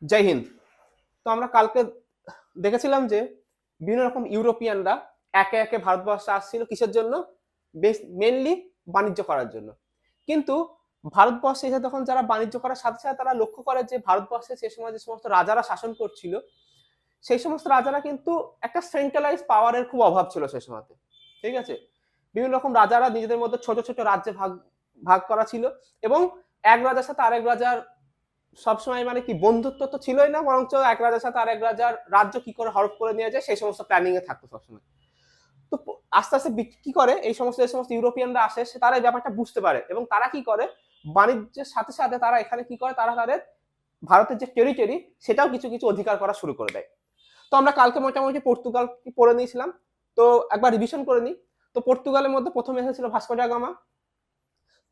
জয় হিন্দ। তো আমরা কালকে দেখেছিলাম যে বিভিন্ন রকম ইউরোপিয়ানরা একে একে ভারতবর্ষে আসছিল কিসের জন্য? মেনলি বাণিজ্য করার জন্য। কিন্তু ভারতবর্ষে এসে তখন যারা বাণিজ্য করার সাথে সাথে তারা লক্ষ্য করে যে ভারতবর্ষে সে সময় যে সমস্ত রাজারা শাসন করছিল সেই সমস্ত রাজারা কিন্তু একটা সেন্ট্রালাইজ পাওয়ারের খুব অভাব ছিল সেই সময়তে। ঠিক আছে, বিভিন্ন রকম রাজারা নিজেদের মধ্যে ছোট ছোট রাজ্যে ভাগ ভাগ করা ছিল এবং এক রাজার সাথে আরেক রাজার সবসময় মানে কি বন্ধুত্ব তো ছিলই না, বরঞ্চ এক রাজার সাথে আরেক রাজার রাজ্য কি করে হড়প করে নেওয়া যায় সেই সমস্ত প্ল্যানিং এ থাকতো সবসময়। তো আস্তে আস্তে কি করে এই সমস্ত যে সমস্ত ইউরোপিয়ানরা আসে তারা এই ব্যাপারটা বুঝতে পারে এবং তারা কি করে বাণিজ্যের সাথে সাথে তারা এখানে কি করে তারা তাদের ভারতের যে টেরিটরি সেটাও কিছু কিছু অধিকার করা শুরু করে দেয়। তো আমরা কালকে মোটামুটি পর্তুগাল পড়ে নিয়েছিলাম, তো একবার রিভিশন করে নিই। তো পর্তুগালের মধ্যে প্রথমে এসেছিল ভাস্কো ডা গামা,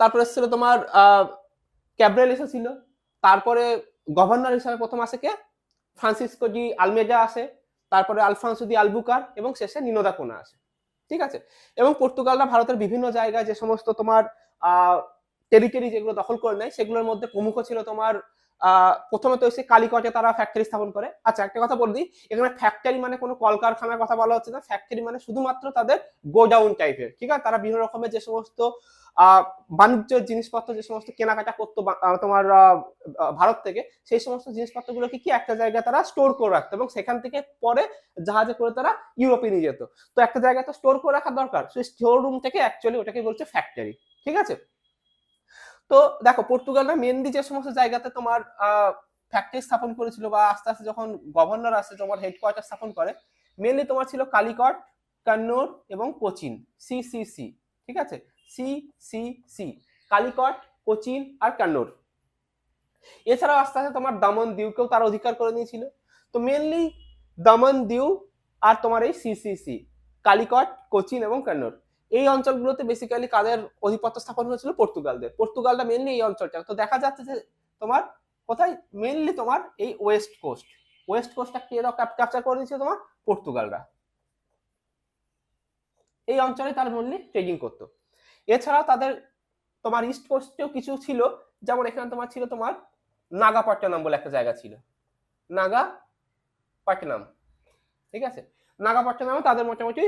তারপরে এসেছিল তোমার ক্যাব্রেল এসেছিল, তারপরে গভর্নর হিসাবে প্রথম আসে কে? ফ্রান্সিসকো ডি আলমেডা আসে, তারপরে আলফান্সো ডি আলবুকার এবং শেষে নিনো দা কোনা আসে। ঠিক আছে, এবং পর্তুগালরা ভারতের বিভিন্ন জায়গায় যে সমস্ত তোমার টেরিটরি যেগুলো দখল করে নেয় সেগুলোর মধ্যে প্রমুখ ছিল তোমার প্রথমে তো এসে কালিকটে তারা ফ্যাক্টরি স্থাপন করে। আচ্ছা, একটা কথা বল দিই, এখানে ফ্যাক্টরি মানে কোনো কলকারখানার কথা বলা হচ্ছে না, ফ্যাক্টরি মানে শুধুমাত্র তাদের গোডাউন টাইপের। ঠিক আছে, তারা বিভিন্ন রকমের যে সমস্ত বাণিজ্য জিনিসপত্র যে সমস্ত কেনাকাটা করতো তোমার ভারত থেকে, সেই সমস্ত জিনিসপত্রগুলোকে কি একটা জায়গায় তারা স্টোর করে রাখতো এবং সেখান থেকে পরে জাহাজে করে তারা ইউরোপে নিয়ে যেত। তো একটা জায়গায় তো স্টোর করে রাখার দরকার, সেই স্টোর রুম থেকে অ্যাকচুয়ালি ওটাকে বলছে ফ্যাক্টরি। ঠিক আছে, তো দেখো পর্তুগালরা মেনলি যে সমস্ত জায়গাতে তোমার ফ্যাক্টরি স্থাপন করেছিল বা আস্তে আস্তে যখন গভর্নর আসে তোমার হেডকোয়ার্টার স্থাপন করে, মেনলি তোমার ছিল কালিকট, কান্নুর এবং কোচিন, সিসিসি। ঠিক আছে, সিসিসি, কালিকট, কোচিন আর কান্নুর। এছাড়াও আস্তে আস্তে তোমার দমন দিউকেও তারা অধিকার করে নিয়েছিল। তো মেনলি দমন দিউ আর তোমার এই সিসিসি, কালিকট, কোচিন এবং কান্নুর, এই অঞ্চলগুলোতে বেসিক্যালি কাদের অধিপত্য স্থাপন হয়েছিল? পর্তুগালদের। পর্তুগালটা মেনলি এই অঞ্চলটা। তো দেখা যাচ্ছে যে তোমার কোথায় মেনলি তোমার এই ওয়েস্ট কোস্ট, ওয়েস্ট কোস্টটা কে ক্যাপচার করে নিয়েছে? তোমার পর্তুগালরা। এই অঞ্চলে তারা মেনলি ট্রেডিং করতো। এছাড়াও তাদের তোমার ইস্ট কোস্টেও কিছু ছিল, যেমন এখানে তোমার ছিল তোমার নাগাপট্টনম বলে একটা জায়গা ছিল, নাগাপট্টনম। ঠিক আছে, নাগাপট্টনমে তাদের মোটামুটি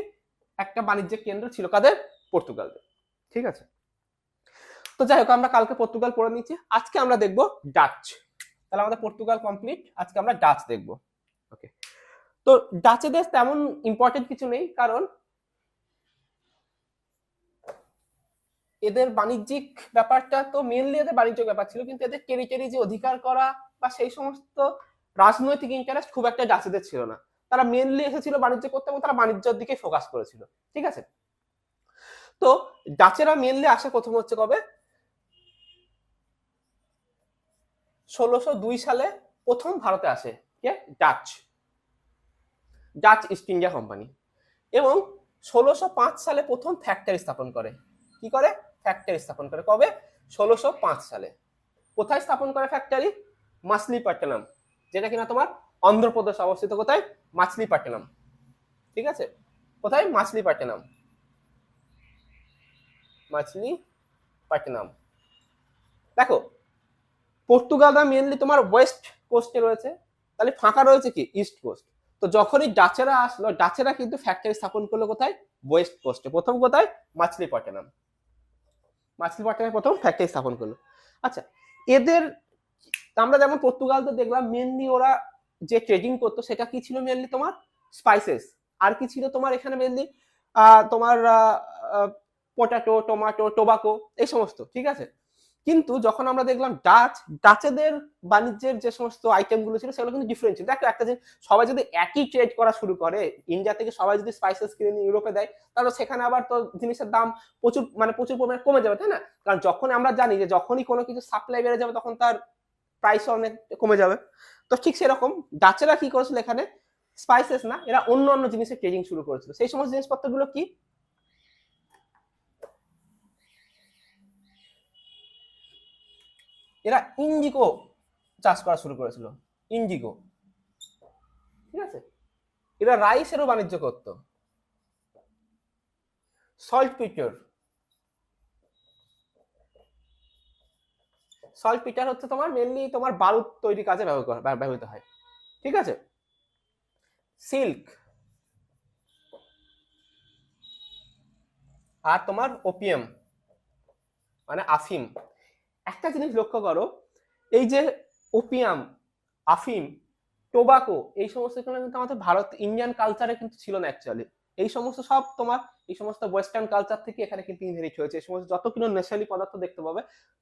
একটা বাণিজ্যিক কেন্দ্র ছিল কাদের? পর্তুগালদের। ঠিক আছে, তো যাই হোক আমরা কালকে পর্তুগাল পড়ে নিচ্ছি, আজকে আমরা দেখবো ডাচ। তাহলে আমাদের পর্তুগাল কমপ্লিট, আজকে আমরা ডাচ দেখবো। ওকে, তো ডাচেদের তেমন ইম্পর্টেন্ট কিছু নেই, কারণ এদের বাণিজ্যিক ব্যাপারটা তো মেনলি এদের বাণিজ্যিক ব্যাপার ছিল, কিন্তু এদের টেরিটরি যে অধিকার করা বা সেই সমস্ত রাজনৈতিক ইন্টারেস্ট খুব একটা ডাচেদের ছিল না। তারা মেনলি এসেছিল বাণিজ্য করতে এবং তারা বাণিজ্যের দিকে ফোকাস করেছিল। ঠিক আছে, তো ডাচেরা মেনলি আসে প্রথম হচ্ছে কবে? 1602 সালে প্রথম ভারতে আসে কে? Dutch, Dutch East India company. এবং 1605 সালে প্রথম ফ্যাক্টরি স্থাপন করে। কি করে? ফ্যাক্টরি স্থাপন করে। কবে? 1605 সালে। কোথায় স্থাপন করে ফ্যাক্টরি? মাছলিপট্টনম, যেটা কিনা তোমার অন্ধ্রপ্রদেশ অবস্থিত। কোথায়? মাছলিপট্টনম। ঠিক আছে, কোথায়? মাছলিপট্টনম, মাছলিপট্টনম। দেখো পর্তুগালরা মেনলি তোমার ওয়েস্ট কোস্টে রয়েছে, তাহলে ফাঁকা রয়েছে কি? East coast. তো যখনই ডাচেরা আসলো, ডাচেরা কিন্তু ফ্যাক্টরি স্থাপন করলো কোথায়? ওয়েস্ট কোস্টে। প্রথম কোথায়? মাছলিপট্টনম, মাছলিপট্টনমে প্রথম ফ্যাক্টরি স্থাপন করলো। আচ্ছা, এদের আমরা যেমন পর্তুগালতে দেখলাম মেনলি ওরা যে ট্রেডিং করতো সেটা কি ছিল? মেনলি তোমার স্পাইসেস। আর কি ছিল তোমার এখানে? মেনলি তোমার পটাটো, টমেটো, টোবাকো, এই সমস্ত। ঠিক আছে, কিন্তু যখন আমরা দেখলাম ডাচেদের বাণিজ্যের যে সমস্ত আইটেম গুলো ছিল সেগুলো কিন্তু ডিফারেন্ট ছিল। দেখো একটা যে সবাই যদি একই ট্রেড করা শুরু করে, ইন্ডিয়া থেকে সবাই যদি স্পাইসেস কিনে নিয়ে ইউরোপে দেয়, তাহলে সেখানে আবার তো জিনিসের দাম প্রচুর পরিমাণে কমে যাবে, তাই না? কারণ যখন আমরা জানি যে যখনই কোনো কিছু সাপ্লাই বেড়ে যাবে তখন তার প্রাইস অনেক কমে যাবে। তো ঠিক সেরকম ডাচেরা কি করেছিল এখানে? স্পাইসেস না, এরা অন্য অন্য জিনিসের ট্রেডিং শুরু করেছিল। সেই সমস্ত জিনিসপত্রগুলো কি? এরা ইন্ডিগো চাষ করা শুরু করেছিল, ইন্ডিগো। ঠিক আছে, এরা রাইসেরও বাণিজ্য করত, সল্ট পিটার, সল্ট পিটার হচ্ছে তোমার মেনলি তোমার বারুদ তৈরি কাজে ব্যবহৃত হয়, ঠিক আছে। সিল্ক আর তোমার ওপিয়াম মানে আফিম। একটা জিনিস লক্ষ্য করো, এই যে ওপিয়াম, আফিম, টোবাকো, এই সমস্ত কিন্তু আমাদের ভারত ইন্ডিয়ান কালচারে কিন্তু ছিল না অ্যাকচুয়ালি। এই সমস্ত সব তোমার এই সমস্ত ওয়েস্টার্ন কালচার থেকে এখানে কিন্তু ইনহেরিট হয়েছে। এই সমস্ত যত কিনো নেশালি পদার্থ দেখতে পাবে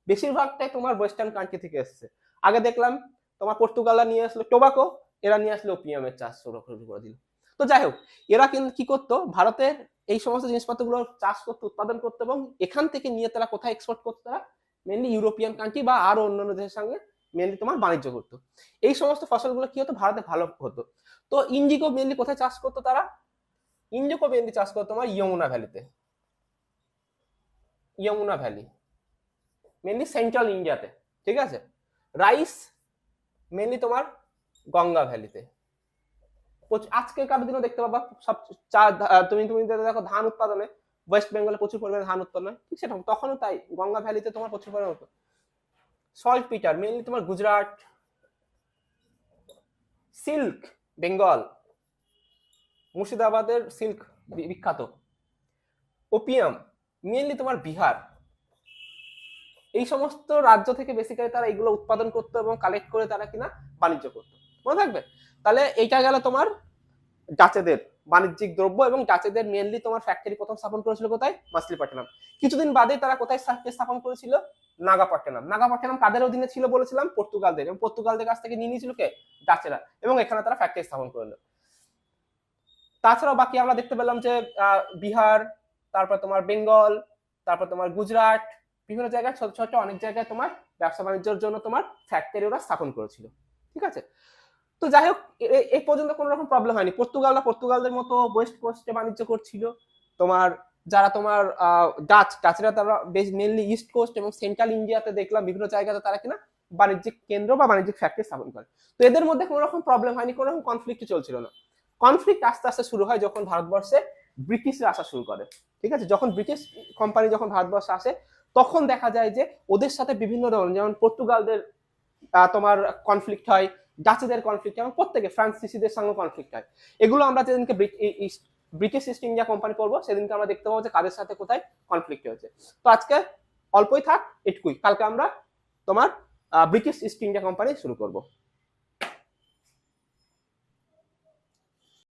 বেশিরভাগটাই তোমার ওয়েস্টার্ন কান্ট্রি থেকে এসেছে। আগে দেখলাম তোমার পর্তুগালরা নিয়ে আসলো টোবাকো, এরা নিয়ে আসলো ওপিয়ামের চাষ শুরু করে দিল। তো যাই হোক, এরা কিন্তু কি করতো, ভারতের এই সমস্ত জিনিসপত্রগুলো চাষ করতে, উৎপাদন করতে, এবং এখান থেকে নিয়ে তারা কোথায় এক্সপোর্ট করতো, তারা মেনলি ইউরোপিয়ান কান্ট্রি বা আরো অন্যান্য দেশের সঙ্গে মেনলি তোমার বাণিজ্য করতো। এই সমস্ত ফসলগুলো কি হতো, ভারতে ভালো হতো। তো ইন্ডিগো মেনলি কোথায় চাষ করতো তারা, ইন্ডিগো মেনলি চাষ করতো তোমার যমুনা ভ্যালিতে, যমুনা ভ্যালি মেনলি সেন্ট্রাল ইন্ডিয়াতে, ঠিক আছে। রাইস মেনলি তোমার গঙ্গা ভ্যালিতে। আজকের দিনও দেখতে পাবা সব তুমি তুমি দেখো ধান উৎপাদনে ওয়েস্ট বেঙ্গলে প্রচুর পরিমাণে ধান উৎপাদন হয়, ঠিক সেরকম তখনও তাই গঙ্গা ভ্যালিতে তোমার প্রচুর পরিমাণে হতো। সল্ট পিটার মেনলি তোমার গুজরাট। সিল্ক বেঙ্গল, মুর্শিদাবাদের সিল্ক বিখ্যাত। ওপিয়াম মেনলি তোমার বিহার। এই সমস্ত রাজ্য থেকে বেসিক্যালি তারা এগুলো উৎপাদন করতো এবং কালেক্ট করে তারা কিনা বাণিজ্য করতো, মনে থাকবে। তাহলে এইটা গেল তোমার ডাচেদের বাণিজ্যিক দ্রব্য, এবং ডাচেদের মেনলি তোমার ফ্যাক্টরি প্রথম স্থাপন করেছিল কোথায়, মাসলিপট্টনম। কিছুদিন বাদে তারা কোথায় স্থাপন করেছিল, নাগাপট্টনম। নাগাপট্টনম কাদের অধীনে ছিল বলেছিলাম, পর্তুগালদের, এবং পর্তুগালদের কাছ থেকে নিয়ে নিয়েছিল কে, ডাচেরা, এবং এখানে তারা ফ্যাক্টরি স্থাপন করলো। তাছাড়াও বাকি আমরা দেখতে পেলাম যে বিহার, তারপর তোমার বেঙ্গল, তারপর তোমার গুজরাট, বিভিন্ন জায়গায় ছোট ছোট অনেক জায়গায় তোমার ব্যবসা বাণিজ্যের জন্য তোমার ফ্যাক্টরি ওরা স্থাপন করেছিল, ঠিক আছে। তো যাই হোক, এই পর্যন্ত কোনো রকম প্রবলেম হয়নি। পর্তুগালদের মতো ওয়েস্ট কোস্টে বাণিজ্য করছিল তোমার, যারা তোমার ডাচরা তারা মেনলি ইস্ট কোস্ট এবং সেন্ট্রাল ইন্ডিয়াতে দেখলাম বিভিন্ন জায়গাতে তারা কিনা বাণিজ্যিক কেন্দ্র বা বাণিজ্যিক ফ্যাক্টরি স্থাপন করে। তো এদের মধ্যে কোনো রকম প্রবলেম হয়নি, কোনো রকম কনফ্লিক্ট চলছিল না। কনফ্লিক্ট আস্তে আস্তে শুরু হয় যখন ভারতবর্ষে ব্রিটিশরা আসা শুরু করে, ঠিক আছে। যখন ব্রিটিশ কোম্পানি যখন ভারতবর্ষে আসে, তখন দেখা যায় যে ওদের সাথে বিভিন্ন ধরনের, যেমন পর্তুগালদের তোমার কনফ্লিক্ট হয়, ডাচেদের কনফ্লিক্ট হয়, এবং প্রত্যেকে ফ্রান্সিসিদের সঙ্গে কনফ্লিক্ট হয়। এগুলো আমরা যেদিনকে ব্রিটিশ ইস্ট ইন্ডিয়া কোম্পানি করবো সেদিনকে আমরা দেখতে পাবো যে কাদের সাথে কোথায় কনফ্লিক্ট হয়েছে। তো আজকে অল্পই থাক, এটুকুই। কালকে আমরা তোমার ব্রিটিশ ইস্ট ইন্ডিয়া কোম্পানি শুরু করবো।